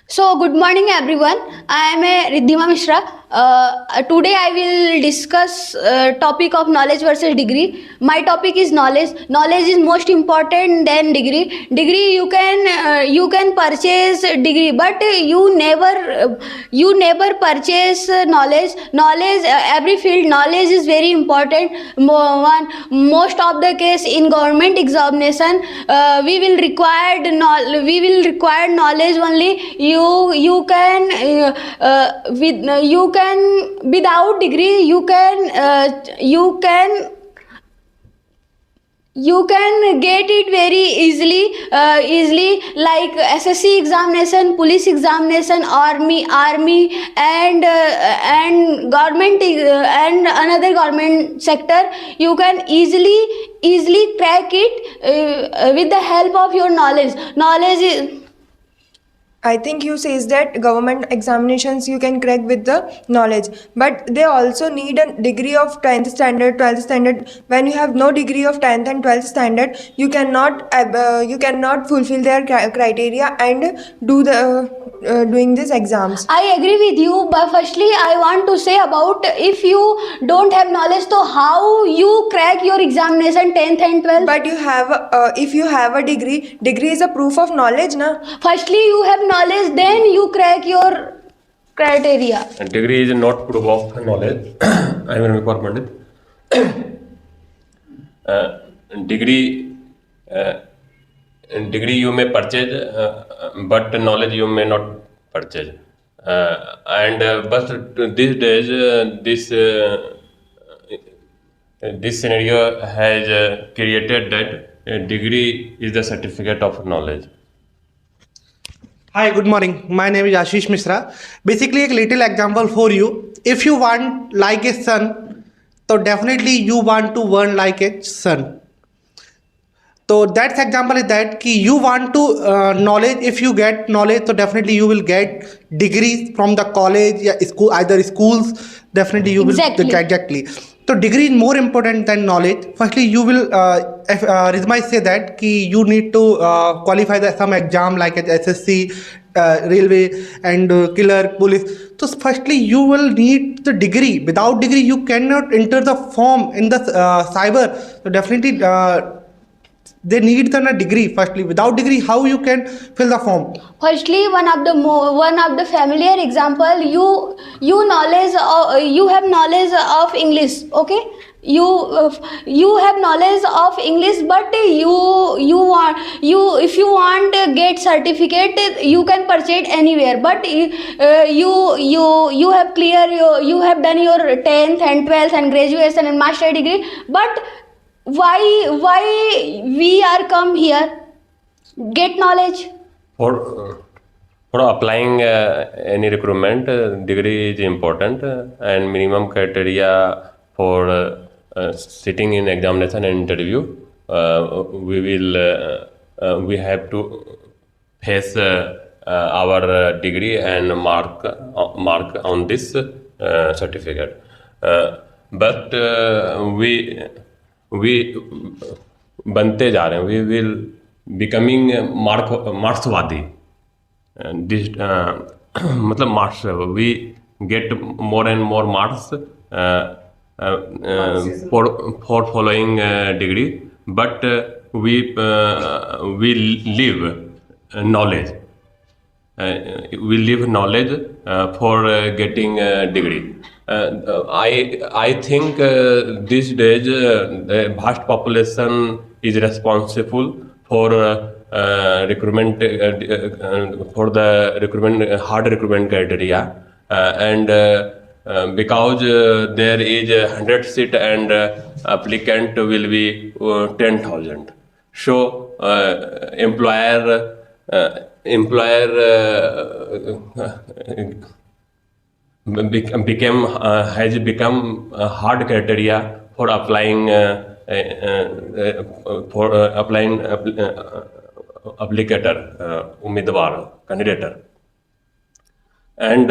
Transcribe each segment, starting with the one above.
So, good morning, everyone. I am Riddhima Mishra. Today, I will discuss topic of knowledge versus degree. My topic is knowledge. Knowledge is most important than degree. Degree you can purchase degree, but you never purchase knowledge. Knowledge every field knowledge is very important. Most of the case in government examination, we will require knowledge only. You can with you can without degree you can get it very easily, like SSC examination, police examination, army and government and another government sector. You can easily crack it with the help of your knowledge is. I think you says that government examinations you can crack with the knowledge, but they also need a degree of 10th standard, 12th standard. When you have no degree of 10th and 12th standard, you cannot fulfill their criteria and do the doing these exams. I agree with you, but firstly, I want to say about if you don't have knowledge, so how you crack your examination 10th and 12th? But you have if you have a degree is a proof of knowledge, na? Firstly, you have knowledge, then you crack your criteria. And degree is not proof of knowledge. I am Ramikor Pandit. Degree degree you may purchase, but knowledge you may not purchase. But these days, this scenario has created that degree is the certificate of knowledge. Hi, good morning. My name is Ashish Mishra. Basically, a little example for you. If you want like a sun, so definitely you want to learn like a sun. So that example is that ki you want to knowledge. If you get knowledge, so definitely you will get degrees from the college, yeah, school, either schools. Definitely you will exactly. So degree is more important than knowledge. Firstly, you will Rizma say that ki you need to qualify some exam like SSC, railway and clerk, police. So firstly, you will need the degree. Without degree, you cannot enter the form in the cyber. So definitely. They need then a degree. Firstly, without degree, how you can fill the form? Firstly, one of the familiar example, you have knowledge of English, okay? You have knowledge of English, but if you want to get certificate, you can purchase anywhere. But you have you have done your 10th and 12th and graduation and master degree, but why we are come here? Get knowledge. For applying any recruitment, degree is important, and minimum criteria for sitting in examination and interview. We have to face our degree and mark on this certificate. But we बनते जा रहे हैं. We will becoming मार्क्सवादी. This मतलब marks, we get more and more marks for following degree, but we leave knowledge. We leave knowledge for getting degree. I think these days the vast population is responsible for recruitment for the recruitment hard recruitment criteria, and because there is 100 seat and applicant will be 10,000. So employer has become a hard criteria for applying applicator, umidwar, candidate, and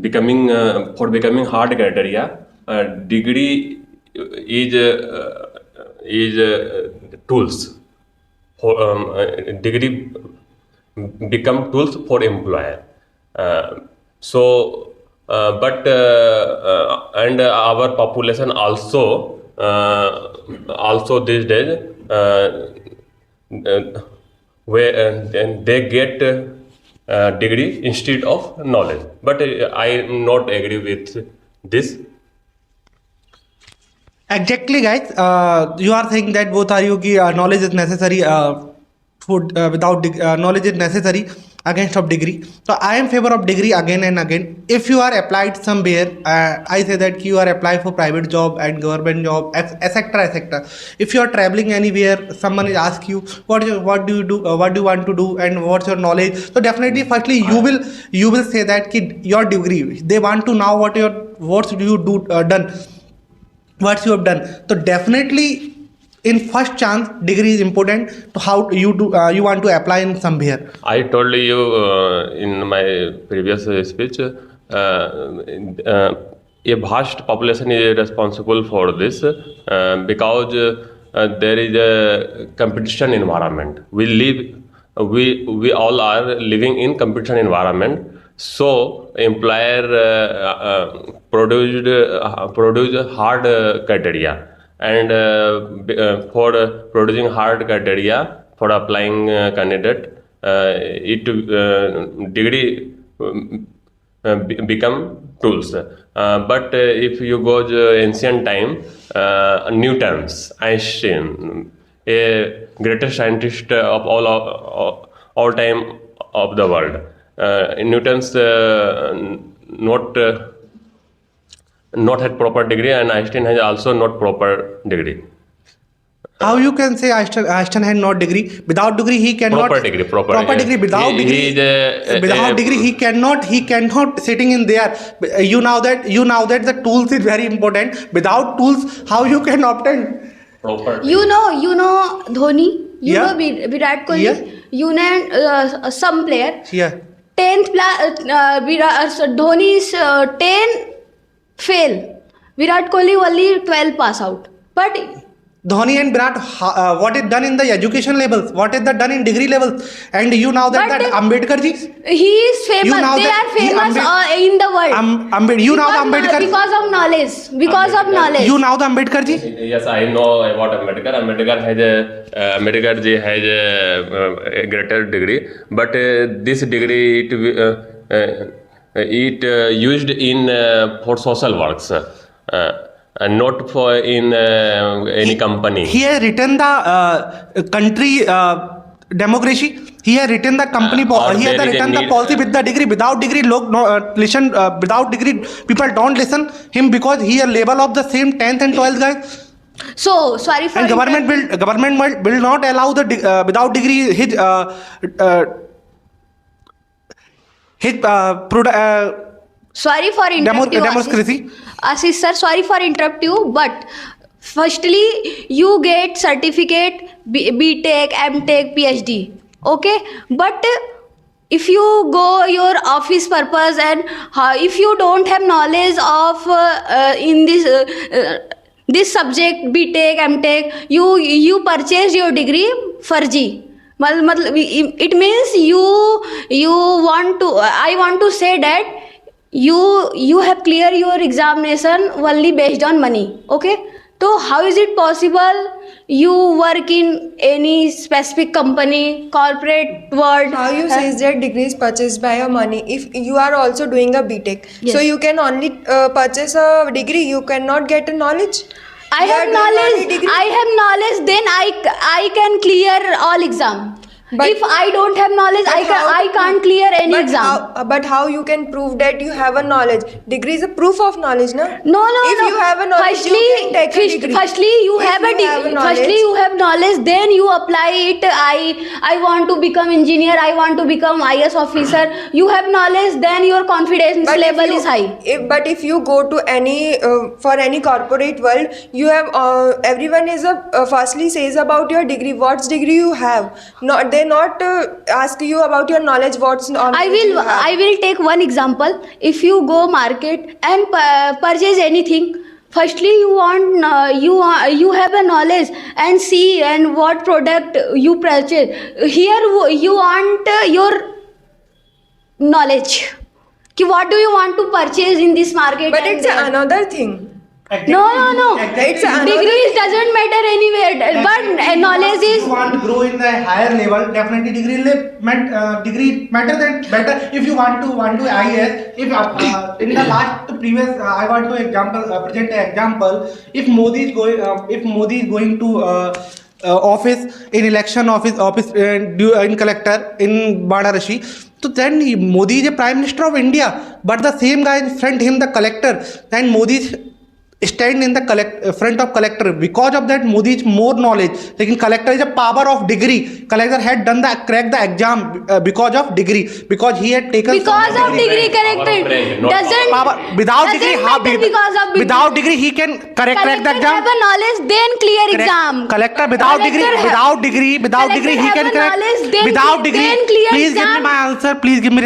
becoming hard criteria. Degree is tools for degree become tools for employer. And our population also these days where they get degree instead of knowledge. But I am not agree with this. Exactly, guys. You are saying that both are you ki knowledge is necessary. Knowledge is necessary against of degree. So I am favor of degree again and again. If you are applied somewhere, I say that you are applied for private job and government job, etc., etc. If you are traveling anywhere, someone is ask you what do you do, what do you want to do, and what's your knowledge. So definitely, firstly, you will say that ki your degree. They want to know what you do done. What you have done. So definitely in first chance degree is important to how you you want to apply in somewhere. I told you in my previous speech, a vast population is responsible for this because there is a competition environment. We all are living in competition environment. So employer produce hard criteria, and for producing hard criteria for applying candidate, degree become tools. But if you go to ancient time, Newton's, Einstein, a greatest scientist of all time of the world. Newton's not had proper degree, and Einstein has also not proper degree. How you can say Einstein had not degree? Without degree he cannot. Proper degree. Without degree, without degree he cannot sitting in there. You know that the tools is very important. Without tools, how you can obtain Proper. You know Dhoni. You Yeah. know Virat Kohli. Yeah. You know some player. Yeah. 10th Dhoni is 10 fail. Virat Kohli only 12 pass out. But Dhoni and Virat, what is done in the education levels, what is done in degree levels, and you know that But- Ambedkar ji, he is famous. You know They that are famous he in the world. you know the Ambedkar, Because of knowledge. Because of Ambedkar. knowledge. you know the Ambedkar ji. Yes, I know about Ambedkar. Ambedkar ji has a greater degree, but this degree it used in for social works, and not for in any company. He has written the country democracy. He has written the company. Or He has there is a written the need- policy with the degree. Without degree, listen. Without degree, people don't listen him because he a level of the same 10th and 12th guys. So sorry for And government will not allow the without degree his sorry for interrupt you, democracy. Ashish sir, sorry for interrupt you, but firstly you get certificate B.Tech, M.Tech, PhD, okay? But if you go your office purpose and if you don't have knowledge of in this subject B.Tech, M.Tech, you purchase your degree farji. It means I want to say that you have clear your examination only based on money, okay? So how is it possible you work in any specific company, corporate world? How you say that degree is purchased by your money? If you are also doing a BTech, Yes. so you can only purchase a degree. You cannot get a knowledge. I You are have doing only knowledge. degree. I have knowledge. Then I can clear all exam. But- if I don't have knowledge, But how- I can't clear any but exam. But how you can prove that you have a knowledge? Degree is a proof of knowledge, na? No. If you have a knowledge, you can take a degree. Firstly, you If have a you have degree. knowledge- Firstly, you have knowledge. Then you apply it. I want to become engineer. I want to become IS officer. You have knowledge. Then your confidence But if level you- is high. But if you go to any for any corporate world, you have everyone is firstly says about your degree. What's degree you have? Not they not ask you about your knowledge. What's knowledge you have. I will take one example. If you go market and purchase anything, Firstly, you have a knowledge and see and what product you purchase. Here you want your knowledge. Ki what do you want to purchase in this market? But and it's there? another thing. No. It's another Degrees doesn't matter anywhere, but knowledge is. You want to grow in the higher level, definitely degree matter than better. If you want to IAS, if in the last previous I want to present an example. If Modi is going to office in election office in collector in Varanasi, so then Modi is a prime minister of India, but the same guy in front him the collector, and Modi is stand in the front of collector. Because of that, Modi is more knowledge. Like collector is a power of degree. Collector had cracked the exam because of degree, because he had taken Because of degree Power of brain, corrected not doesn't power. Without degree, doesn't matter because of without degree he can crack the collector exam. have a knowledge then clear exam. Collector without degree he have can a crack. knowledge, then Without then degree, clear please give me exam. my answer. Please give me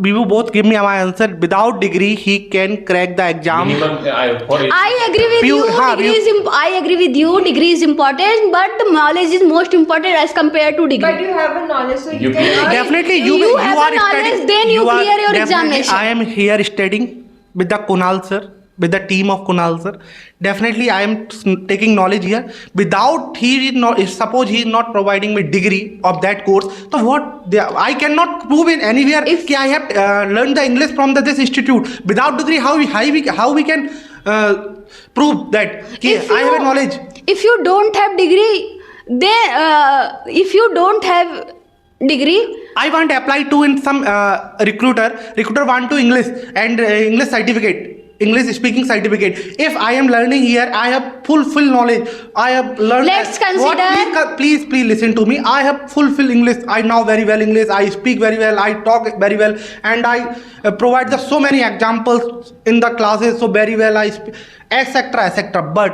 you both give me my answer. Without degree, he can crack the exam. Minimum, I agree with you. I agree with you. Degree is important, but the knowledge is most important as compared to degree. But you have a knowledge, so you You can can- Definitely, You have are a knowledge, studying. then you are- clear your definitely, examination. I am here studying with the Kunal sir, with the team of Kunal sir. Definitely, I am taking knowledge here. Without he is not, suppose he is not providing me degree of that course, so what? I cannot prove in anywhere If- I have learned the English from this institute. Without degree, how we can prove that If I have a you- knowledge? If you don't have degree, then if you don't have degree, I want to apply to in some recruiter want to English and English certificate, English speaking certificate. If I am learning here, I have full knowledge. I have learned. Let's consider- Please listen to me. I have full English. I know very well English. I speak very well. I talk very well, and I provide so many examples in the classes so very well. I etc. But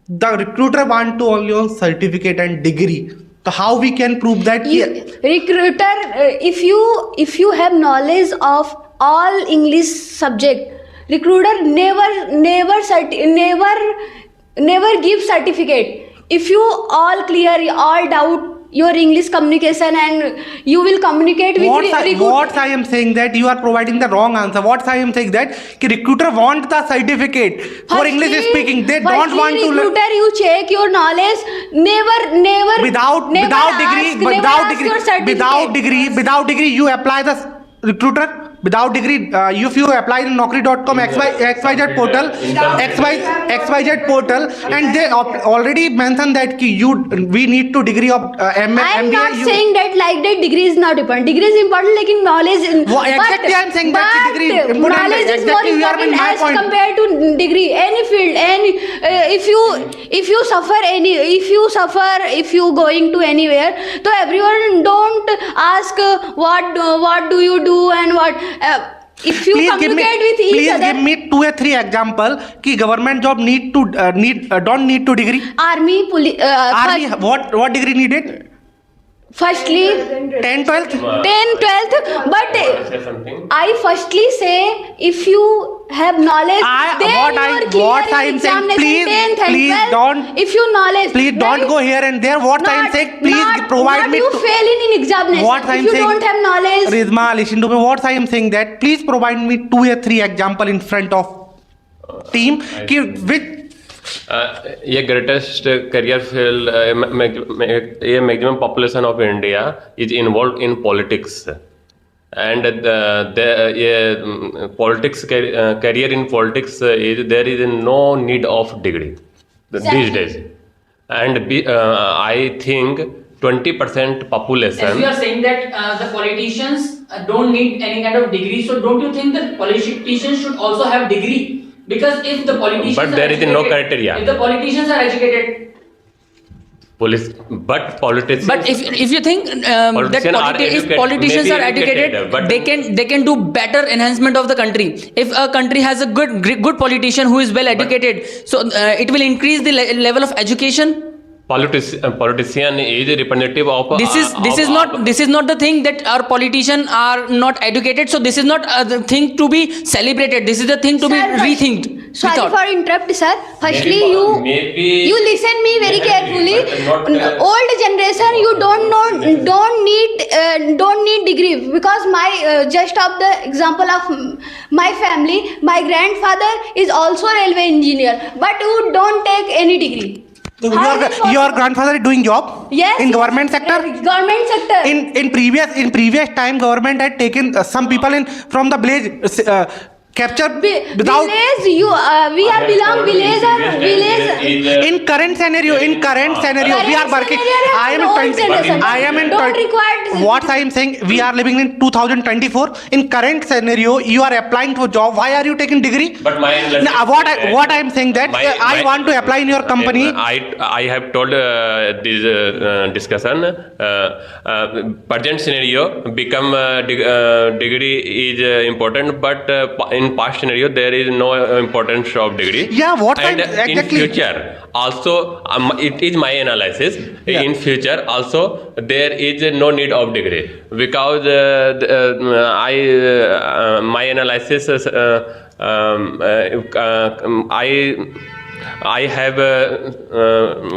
the recruiter want to only on certificate and degree. So how we can prove that? recruiter, if you have knowledge of all English subject, recruiter never give certificate. If you all clear all doubt your English communication and you will communicate with What I am saying that you are providing the wrong answer. What I am saying that recruiter want the certificate for English speaking. They don't want to learn. Recruiter, you check your knowledge. Never Without degree you apply the recruiter. Without degree, if you apply in Naukri.com XYZ portal, and they already mentioned that we need to degree of MBA. I am not saying that like that degree is not important. Degree is important, like knowledge. Exactly, I am saying that degree is important. Knowledge is more Exactly, you are in important my as point. compared to degree. Any field, if you going to anywhere, so everyone don't ask what do you do and what. If you communicate with each other. Please give me 2 or 3 example कि government job don't need to degree. Army, police. Army, what degree needed? Firstly, 10, 12th? 10, 12th, but say something. I firstly say if you have knowledge, what I am saying, please don't. If you knowledge, Please don't go here and there. What I am saying, please provide me. You fail in examination. What I if am you saying, don't have knowledge. Rizma, listen to me. What I am saying that please provide me 2 or 3 example in front of team. Which ये greatest career field ये maximum population of India is involve in politics and ये politics career in politics is there is no need of degree these days and I think 20% population. As you are saying that the politicians don't need any kind of degree, so don't you think that politicians should also have degree? Because if the politicians But there is no criteria. If the politicians are educated, But politicians. but if you think if politicians are educated, but they can do better enhancement of the country. If a country has a good politician who is well educated, so it will increase the level of education. Politician is a representative of. This is not the thing that our politicians are not educated. So this is not the thing to be celebrated. This is the thing to be rethinked. Sorry Without. for interrupt, sir. Firstly, you listen me very carefully. but not, Old generation, you don't need degree, because my just of the example of my family, my grandfather is also railway engineer, but who don't take any degree. So How is it your possible? grandfather is doing job Yes. in government sector. Government sector. In previous time, government had taken some people in from the village, capture without. Village, we are belong village or village. In current scenario, we are working. I am in Old generation. Don't require. What I am saying, we are living in 2024. In current scenario, you are applying for job. Why are you taking degree? But my Now, what I am saying that I want to apply in your company. I have told this discussion. Present scenario become degree is important, but in past scenario there is no importance of degree. Yeah, what and exactly? in future also it is my analysis. Yeah. In future also there is no need of degree, because my analysis I have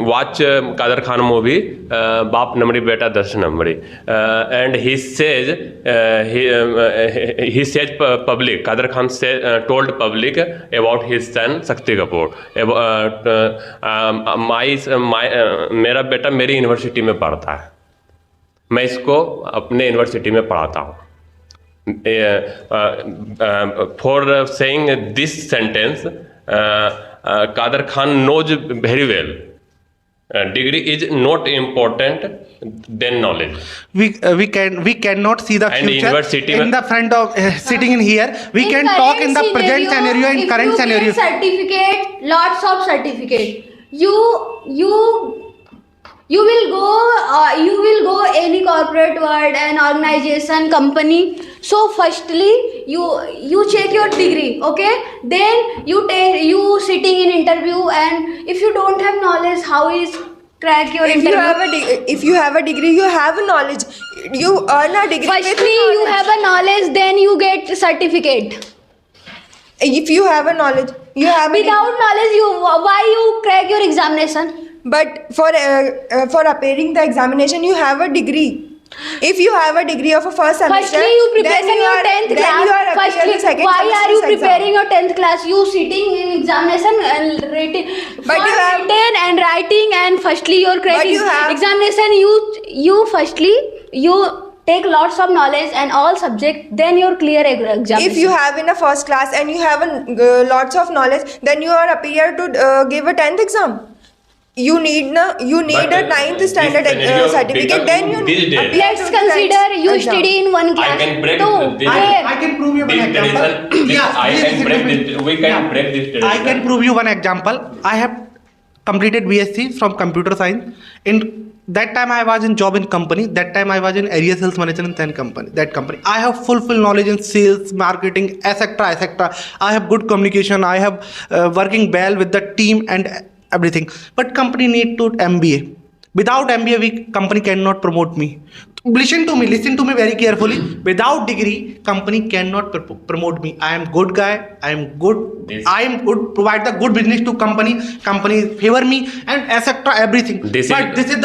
watched Kader Khan movie, Baap Namri Beta Das Namri, and he says he said public. Kader Khan told public about his son Shakti Kapoor. मेरा बेटा मेरी university में पढ़ता है, मैं इसको अपने university में पढ़ाता हूँ. For saying this sentence, Kader Khan knows very well. Degree is not important than knowledge. We cannot see the And future university in mein- the front of sitting in here. We In can talk in the current present scenario and if current you scenario. get certificate, lots of certificate. You will go any corporate world and organization, company. So firstly, you check your degree, okay? Then you sitting in interview, and if you don't have knowledge, how is crack your If interview? if you have a degree, you have a knowledge. You earn a degree. with Firstly, you knowledge. have a knowledge, then you get certificate. If you have a knowledge, you have a Without knowledge, why you crack your examination? But for appearing the examination, you have a degree. If you have a degree of a first semester, Firstly, you preparing then your 10th then class. you are appearing Firstly, the second why are you semester's preparing exam. your 10th class? You sitting in examination and writing. But for you have- written and writing, and firstly you're cracking you have- examination. You firstly you take lots of knowledge and all subject, then you're clear examination. If you have in a first class and you have lots of knowledge, then you are appear to give a 10th exam. You need But, a 9th standard this scenario certificate. Then you these days- appear Let's to the consider 10th you exam. study in one I class. can break No, this. where? I can prove you one This example. tradition, Yeah, I please can listen break to me. this. We can break this tradition. I can prove you one example. I have completed BSc from computer science. In that time I was in job in company. That time I was in area sales manager in that company. I have full knowledge in sales, marketing, etc. etc. I have good communication. I have working well with the team and everything. But company need to MBA. Without MBA, company cannot promote me. Listen to me very carefully. Without degree, company cannot promote me. I am good guy. I am good. Provide the good business to company. Company favor me and etc. Everything. This is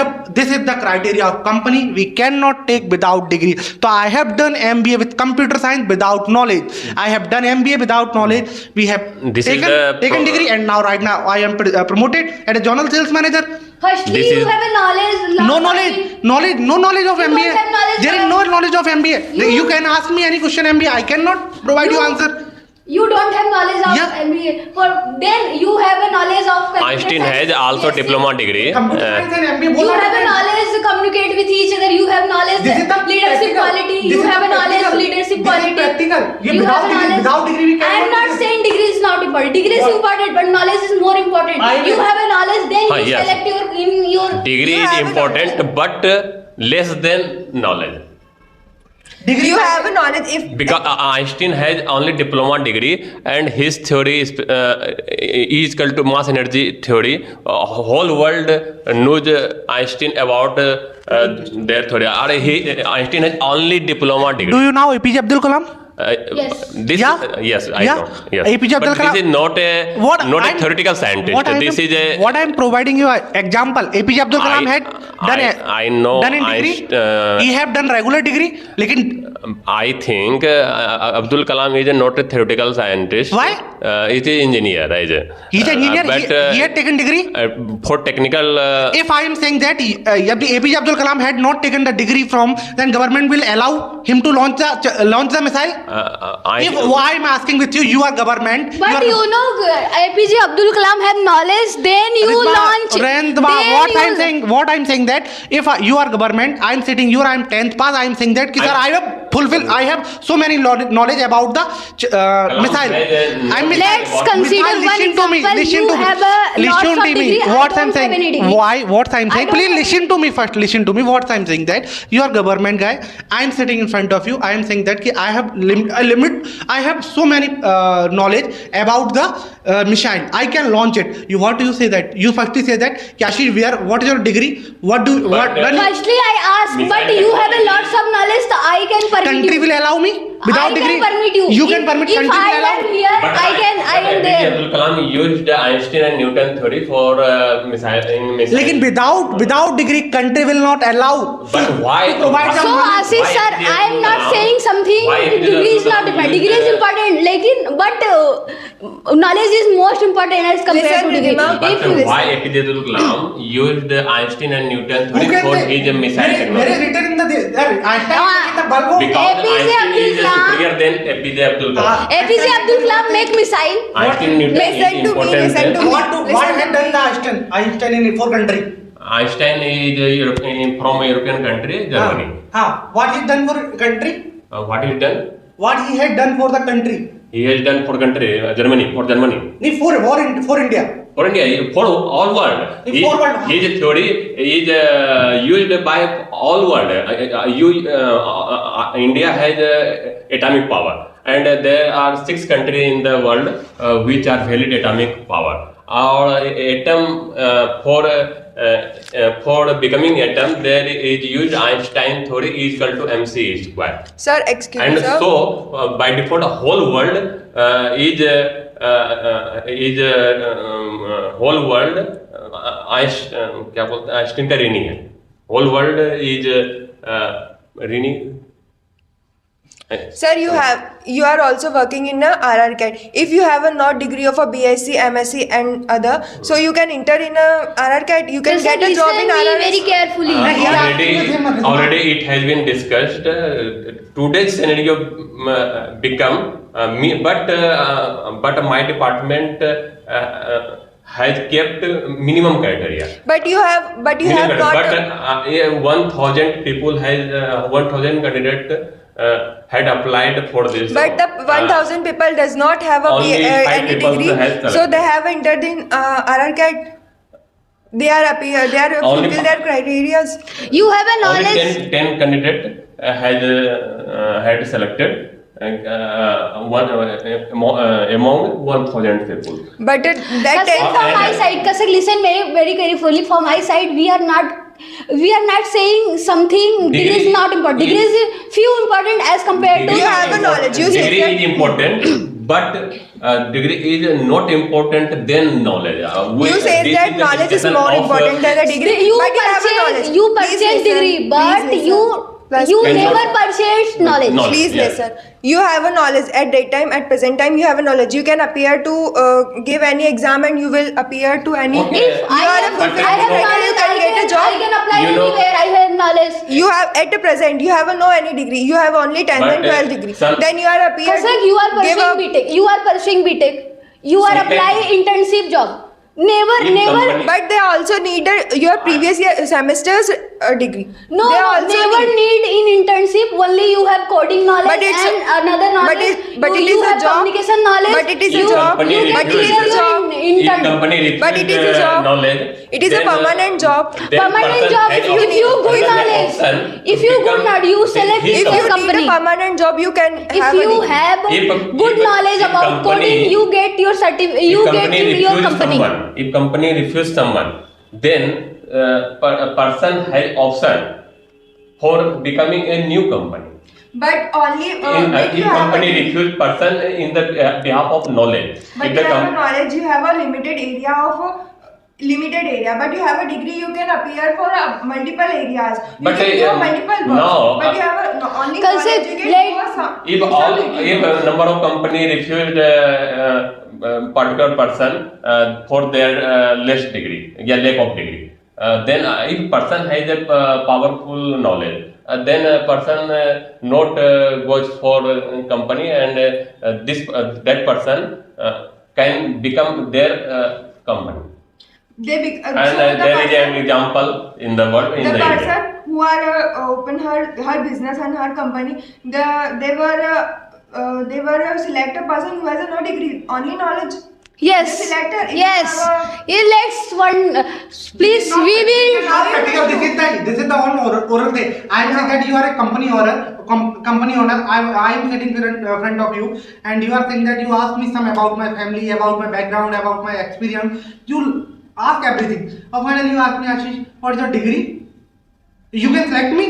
the criteria of company. We cannot take without degree. So I have done MBA with computer science without knowledge. I have done MBA without knowledge. We have This is the taken degree, and right now I am promoted as a general sales manager. Firstly, This you is- have a knowledge. No knowledge of You MBA. don't have knowledge There is of- no knowledge of MBA. You- You can ask me any question MBA. I cannot provide you answer. You don't have knowledge of Yeah. MBA. Then you have a knowledge of computer Einstein science. has also Yes, diploma degree. Computer science and MBA You both are have a different. knowledge, communicate with each other. You have knowledge, This is the leadership practical. quality. This You is have the a knowledge, practical. leadership This is quality. practical. Yeah, You without have a degree- knowledge. without degree we I am cannot not do this. saying degree is not important. Degree is What? important, but knowledge is more important. I You will- have a knowledge, then you yes. select your Degree You is have a important, but less than knowledge. Degree You have a knowledge. If Because Einstein has only diploma degree, and his theory is equal to mass energy theory. Whole world knows Einstein about their theory. Einstein has only diploma degree. Do you know APJ Abdul Kalam? Yes. This Yeah. Yes, I Yeah. know. Yes. APJ Abdul But this Kalam- is not a I'm- theoretical scientist. What This is a what I'm providing you an example. APJ Abdul Kalam had done I know. done in degree. He have done regular degree. लेकिन I think Abdul Kalam is not a theoretical scientist. Why? He's an engineer. he's an engineer. But He had taken degree. for technical. If I am saying that APJ Abdul Kalam had not taken the degree from, then government will allow him to launch the missile. If why I'm asking with you, you are government. But you you know, APJ Abdul Kalam have knowledge. Then you launch. What I'm saying that if you are government, I'm sitting here, I'm 10th pass, I'm saying that sir, I have so many knowledge about the missile. Let's consider one example. Listen to You have a lots listen of to me. degree, I What I'm don't have any saying. degree. Why? What I'm I saying. don't Please have listen to me first. Listen to me. What I'm saying that you are government guy. I'm sitting in front of you. I am saying that I have so many knowledge about the machine. I can launch it. You what do you say that? You firstly say that Ashish, what is your degree? Firstly, I ask, but you have a lots of knowledge, so I can permit Country you. will allow me without I degree. can permit you. You can permit if country I will allow. am here, I am there. Abdul Kalam used Einstein and Newton theory for missile. Lekin without degree, country will not allow. But why? To provide So some money. Ashish Why sir, APJ I am Abdul not Kalam- saying something. why APJ Degree is Abdul not Kalam important. used, Degree is important. But knowledge is most important as compared Listen, to degree. Ridhima, But why APJ Abdul Kalam used Einstein and Newton Who theory can for say? his missile There is technology? written in the Einstein Ah. the bulb of Because APJ Einstein is Abdul Kalam- superior than APJ Abdul Kalam. APJ Abdul Kalam make missile. Einstein and Newton Listen is to me, important listen than to me. what had done the Einstein in for country? Einstein is from a European country, Germany. What he done for country? What he done? What he had done for the country? He has done for country, Germany, for Germany. For India. For India, for all world. For world. His theory is used by all world. India has atomic power, and there are 6 countries in the world which are valid atomic power. Our atom for becoming atom, there is used Einstein theory is equal to mc square. Sir, excuse And me, sir. so by default, the whole world is whole world क्या बोलते हैं Einstein का ऋणी है. Whole world is ऋणी. Sir, you are also working in a RRCAT. If you have a not degree of a BSc, MSc and other, so you can enter in a RRCAT. You can Listen, get a job in listen me very RRS. carefully. Already it has been discussed. Today's scenario become but my department has kept minimum criteria. But you have Minimum not. criteria. But 1,000 people has 1,000 candidate had applied for this. But the 1,000 people does not have a only 5 any people degree, has so selected. they have entered in RRCAT. They are Only fulfill their criteria. You have a Only knowledge. 10 candidate had selected among 1,000 people. But that Kasek, from my side, Kasek, listen very carefully. From my side, we are not saying something. Degree is not important. Degree is few important as compared to. You have a knowledge. You say Degree that- is important, but degree is not important than knowledge. You say that knowledge is more important than a degree. You but you have a knowledge. you Please purchase listen. degree, Please but listen. you Plus, never purchased knowledge. Knowledge. Please Yeah. listen. You have a knowledge at that time, at present time, you have a knowledge. You can appear to give any exam and you will appear to any. Okay. If You I are a have fulfilled knowledge, criteria, you can get a job. I can apply You know- anywhere. I have knowledge. You have at the present, you have no any degree. You have only 10th But, and 12th degree. some- Then you are appear. Kasek, you are give pursuing up. BTech. You are pursuing BTech. You are Second- applying internship job. Never. company- But they also need your previous year semester's degree. No, they also never need in internship. Only you have coding knowledge But it's- and another knowledge. but it you is a have job. communication knowledge. But it is a you, job. Company You get But it is a refuses- job. If company But it is a refuses, job. knowledge, It is a then, permanent job. then Permanent person job. has If you good person has knowledge. option If to you good become knowledge, you select his it If for you company. need a permanent job, you can If have you a degree. have good If- knowledge if about company- coding, you get your certificate. You if get company in your refuse company. someone, if company refuse someone, then a person has option for becoming a new company. But only In if you if have company a, refuse person in the behalf of knowledge. but If you the have a knowledge, you have a limited area, but you have a degree, you can appear for multiple areas. You But, can do multiple work. no, But you have a, only Kal se knowledge, you can let- do a some. if some all degree. if a number of company refused particular person for their less degree, yeah, lack of degree, then if person has a powerful knowledge, then a person not goes for company, and this that person can become their company. They And so the there is person- an example in the world in the the person India. who are open her business and her company, they were select a person who has a no degree, only knowledge. Yes. They select a- if Yes. you have Yeah, let's one. Please, Not- we this will. is not practical. This is the one oral thing. I am saying that you are a company owner. Company owner. I am sitting in front of you, and you are saying that you ask me some about my family, about my background, about my experience. You ask everything. Finally, you ask me, Ashish, what is your degree? You can select me.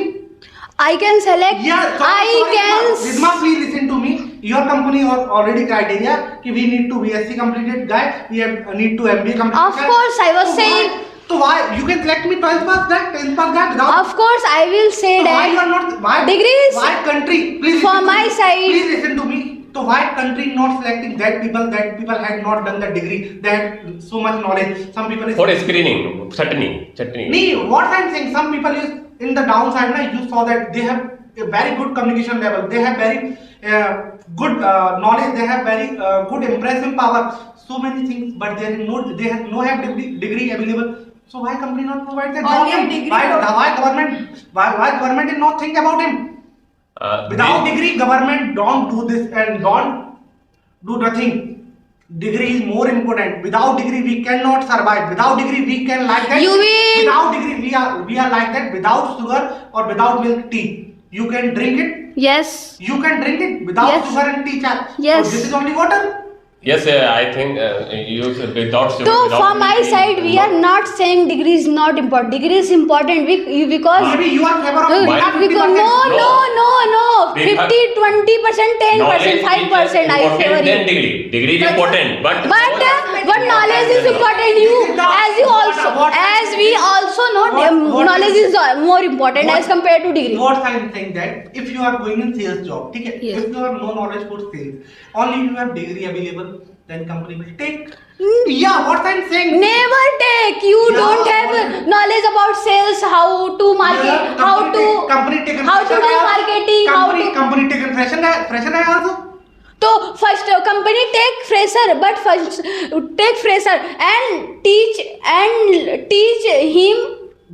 I can select. Yeah, I can. Ridhima, please listen to me. Your company are already criteria कि we need to BSc completed guy, we need to MBA completed Of guy. course, I was So saying- So why you can select me 12th pass that, 10th pass that without. Of course, I will say So why you are that. not why Degrees why country? Please for listen to my me. side. Please listen to me. So why country not selecting that people had not done the degree, they had so much knowledge. Some people is For screening, chutney. Nee, what I'm saying, some people is in the downside, na, you saw that they have a very good communication level, they have very good knowledge, they have very good impressive power, so many things, but they have no degree available. So why company not provide that Only job? a degree Why government did not think about him? Without degree, government don't do this and don't do nothing. Degree is more important. Without degree, we cannot survive. Without degree, we can like that. You will- Without degree, we are like that. Without sugar or without milk tea, you can drink it. Yes. You can drink it without Yes. sugar and tea. Yes. So this is only water. Yes, I think you without sugar. So without from my milk, side, we are not saying degree is not important. Degree is important because. Maybe you are favor of Why? Because no. We have- 50, 20%, 10%, knowledge 5%. is I important favor than you. degree. Degree is important, but But knowledge is important. You, This is the- as you also, what- as we also know, what knowledge is more important what- as compared to degree. What I'm saying that if you are going in sales job, okay, Yes. if you have no knowledge for sales, only you have degree available, then company will take. Hmm. Yeah, what I'm saying. Never take. You Yeah, don't have what- knowledge about sales, how to market, Yeah, how to company taken how to fresher do guy. marketing, how to. Company taken fresher guy also. So first company take fresher, but first take fresher and teach him,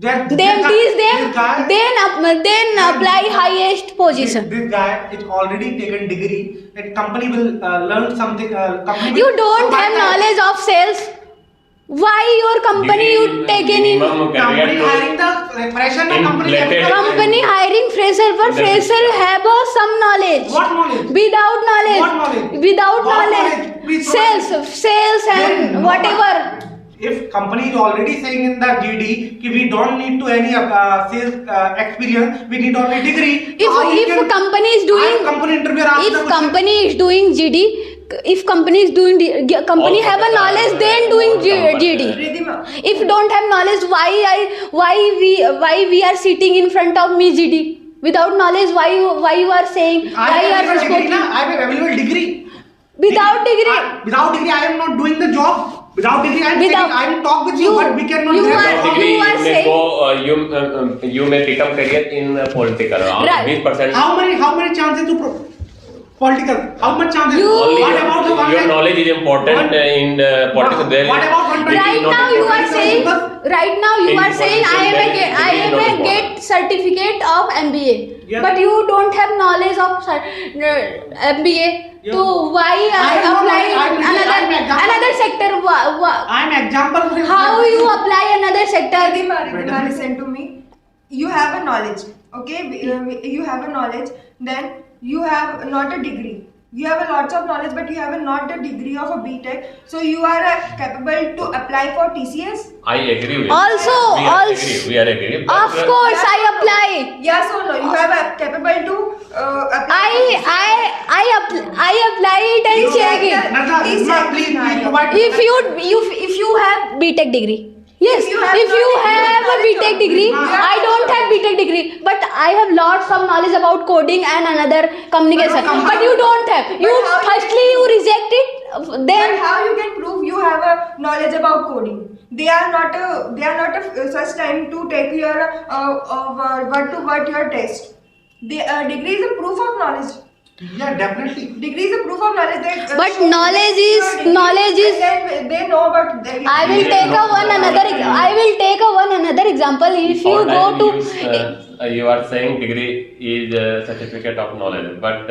That then this teach guy- them, this guy- then apply highest position. This guy is already taken degree, and company will learn something. Company You will don't have provide that. knowledge of sales. Why your company you taken in? Company hiring the fresher na company. Inflated- Company hiring fresher, but fresher have some knowledge. What knowledge? Without knowledge. What knowledge? Without What knowledge. knowledge? Please Sales Then and no- whatever. If company is already saying in the GD कि we don't need to any sales experience, we need only degree. So how you If can- company is doing, company interviewer ask the if question. company is doing GD, if company is doing company Also, have a knowledge, then doing GD. Ridhima, If don't have knowledge, why we are sitting in front of me GD without knowledge? Why you are saying? I Why you have are available degree na, speaking? I have available degree. Without degree. Without degree, I am not doing the job. Without degree, I am Without- saying I am talk with you, you- but we cannot. you get are- the job. degree, you are you may saying- go, you may become career in political. Right. 20%. How many chances to political? How much chances? You- Only What about the one your that- knowledge is important One- in political. There What is- about one- it is Right not now you are important. saying. Right now you In are saying I am political, a there is not get certificate of MBA, Yeah. but you don't have knowledge of MBA. Yeah. So why I I have no apply knowledge. I am example. another sector? I am example. of it. How you apply another sector? Ridhima, listen to me. You have a knowledge, okay? You have a knowledge, then you have not a degree. You have a lots of knowledge, but you have not a degree of a BTech. So you are capable to apply for TCS? I agree with. Also, we are agree. of course I apply. Yes or no? You have a capable to I apply it and check it. Nadla, Please Nadla, check please, it. provide. If you have BTech degree, yes. If you have If you knowledge, have a knowledge BTech of- degree, you have I don't have BTech degree, but I have lots of knowledge about coding and another communication. But you don't have. You how you- firstly you reject it, Then then how you can prove you have a knowledge about coding? They are not a such time to take your word to word your test. The degree is a proof of knowledge. Yeah, definitely. Degree is a proof of knowledge. That, But shows knowledge your is- degree, knowledge is- and then they know about. I will take a one another example. If you All go time to you are saying degree is a certificate of knowledge, but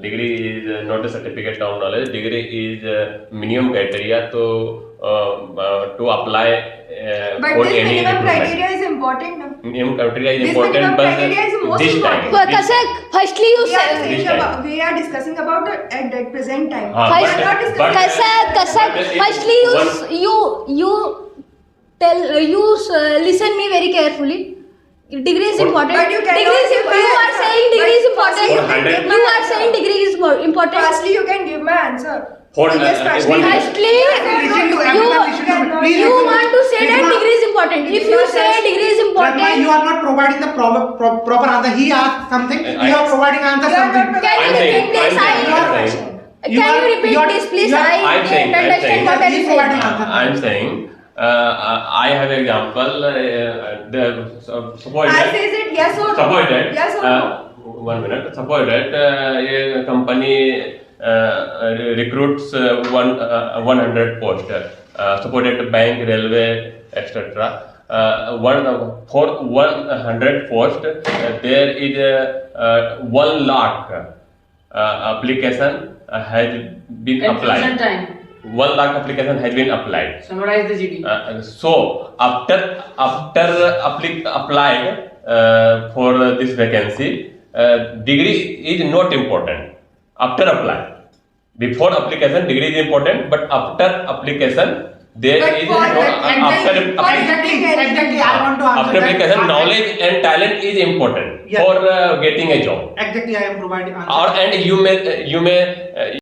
degree is not a certificate of knowledge. Degree is minimum criteria to apply But for this any minimum recruitment. criteria is important. No? Minimum criteria is This important, minimum but criteria is most this time. important. Kasak, firstly you We are, say. saying This time. we are discussing about it at that present time. हाँ, We First- are not discussing. Kasak. but Firstly, one- you listen me very carefully. Degree is But- important. But you cannot Degree is, give my you are answer. saying degree is But important. firstly you can give my You are answer. saying degree is more important. Firstly, you can give my answer. For, Yes, firstly. one- Firstly, Listen to everyone, listen to me. Please you listen to me. want to say that Ridhima, degree is important. If you say degree is Radha, important, you are not providing the proper answer. He asked something. You are providing answer You are not something. can you I'm saying- repeat please? I'm saying- I- I'm saying- Can you repeat this please? I I'm saying- didn't I'm understand saying- what are you He's providing saying. answer. I'm saying I have example. Suppose I that- says it yes or no. suppose that Yes or no. 1 minute. Suppose that a company recruits 100 post. Suppose that bank, railway, etc. For 100 post, there is 1 lakh application has been applied. time. 1 lakh application has been applied. Summarize the GD. So after applied for this vacancy, degree is not important. After apply, before application degree is important, but after application there But is for no after Exactly. I want to answer after that. application knowledge and talent is important Yeah. for getting a job. Exactly, I am providing answer. Or and you may